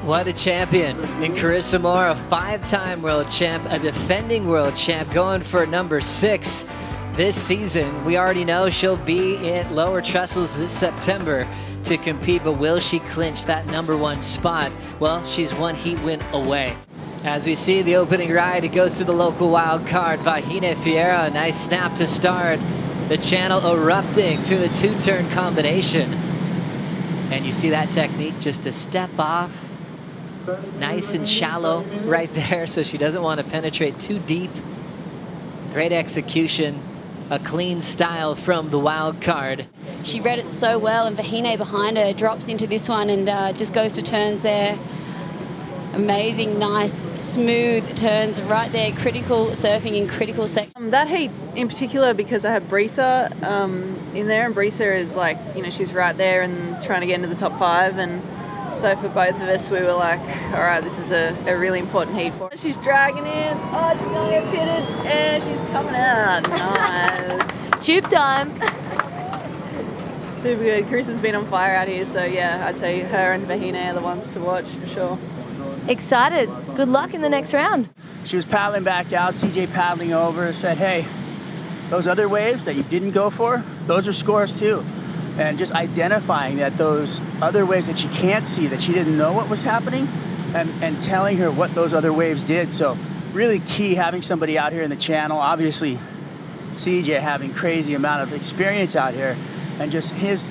What a champion in Carissa Moore, a 5-time world champ, a defending world champ, going for number 6 this season. We already know she'll be in lower trestles this September to compete, but will she clinch that number 1 spot? Well, she's one heat win away. As we see the opening ride, it goes to the local wild card, Vahine Fierro. A nice snap to start. The channel erupting through the 2-turn combination. And you see that technique, just to step off, nice and shallow right there, so she doesn't want to penetrate too deep. Great execution, a clean style from the wild card. She read it so well, and Vahine behind her drops into this one and just goes to turns there. Amazing, nice, smooth turns right there. Critical surfing in critical section. That heat in particular, because I have Carissa in there, and Carissa is like, you know, she's right there and trying to get into the top 5, and so for both of us, we were like, all right, this is a really important heat for her. She's dragging in. Oh, she's going to get pitted, and she's coming out. Nice. Tube time. Super good. Carissa's been on fire out here, so yeah, I'd say her and Vahine are the ones to watch for sure. Excited. Good luck in the next round. She was paddling back out, CJ paddling over, said, hey, those other waves that you didn't go for, those are scores too. And just identifying that those other waves that she can't see, that she didn't know what was happening, and telling her what those other waves did. So really key having somebody out here in the channel. Obviously, CJ having crazy amount of experience out here, and just his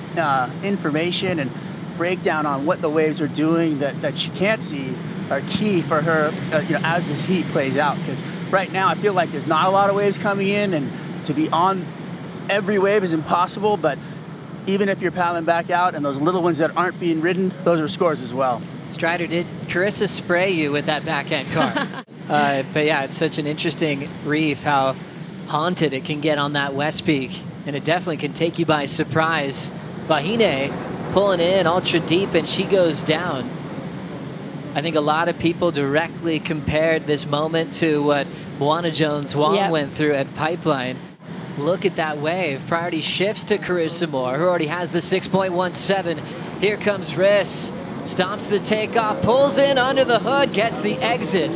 information and breakdown on what the waves are doing that she can't see are key for her, you know, as this heat plays out. Because right now I feel like there's not a lot of waves coming in, and to be on every wave is impossible. But even if you're paddling back out and those little ones that aren't being ridden, those are scores as well. Strider, did Carissa spray you with that backhand card? But yeah, it's such an interesting reef, how haunted it can get on that West Peak, and it definitely can take you by surprise. Vahine pulling in ultra deep, and she goes down. I think a lot of people directly compared this moment to what Moana Jones-Wong went through at Pipeline. Look at that wave. Priority shifts to Carissa Moore, who already has the 6.17. Here comes Riss. Stomps the takeoff, pulls in under the hood, gets the exit.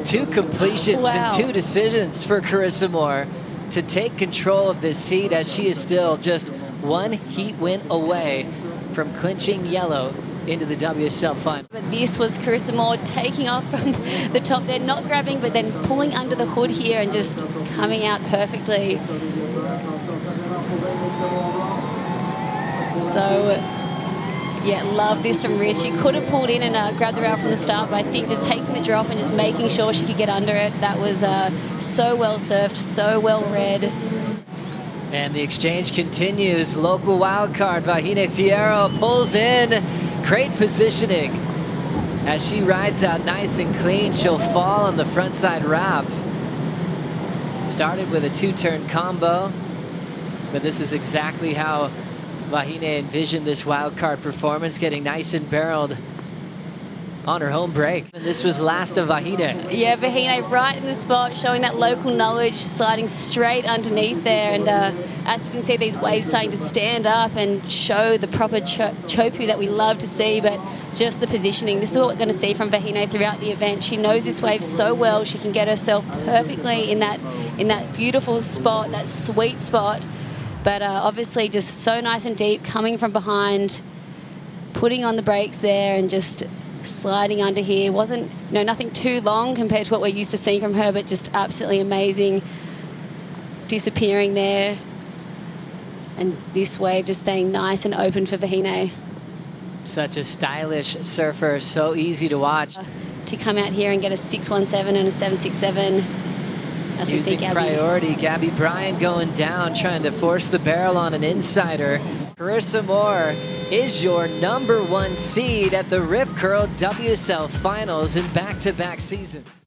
2 completions and 2 decisions for Carissa Moore to take control of this heat, as she is still just 1 heat win away from clinching yellow into the WSL Final. But this was Carissa Moore taking off from the top there, not grabbing, but then pulling under the hood here and just coming out perfectly. So, yeah, love this from Riss. She could have pulled in and grabbed the rail from the start, but I think just taking the drop and just making sure she could get under it, that was so well surfed, so well read. And the exchange continues. Local wildcard, Vahine Fierro pulls in. Great positioning. As she rides out nice and clean, she'll fall on the frontside wrap. Started with a 2-turn combo, but this is exactly how Vahine envisioned this wildcard performance, getting nice and barreled on her home break. And this was last of Vahine. Yeah, Vahine right in the spot, showing that local knowledge, sliding straight underneath there. And as you can see, these waves starting to stand up and show the proper chopu that we love to see, but just the positioning. This is what we're going to see from Vahine throughout the event. She knows this wave so well. She can get herself perfectly in that beautiful spot, that sweet spot. But obviously just so nice and deep, coming from behind, putting on the brakes there and just sliding under here. Wasn't, you know, nothing too long compared to what we're used to seeing from her, but just absolutely amazing. Disappearing there. And this wave just staying nice and open for Vahine. Such a stylish surfer, so easy to watch. To come out here and get a 6.17 and a 7.67. As we see Gabby. Priority, Gabriela Bryan going down, trying to force the barrel on an insider. Carissa Moore is your #1 seed at the Rip Curl WSL Finals in back-to-back seasons.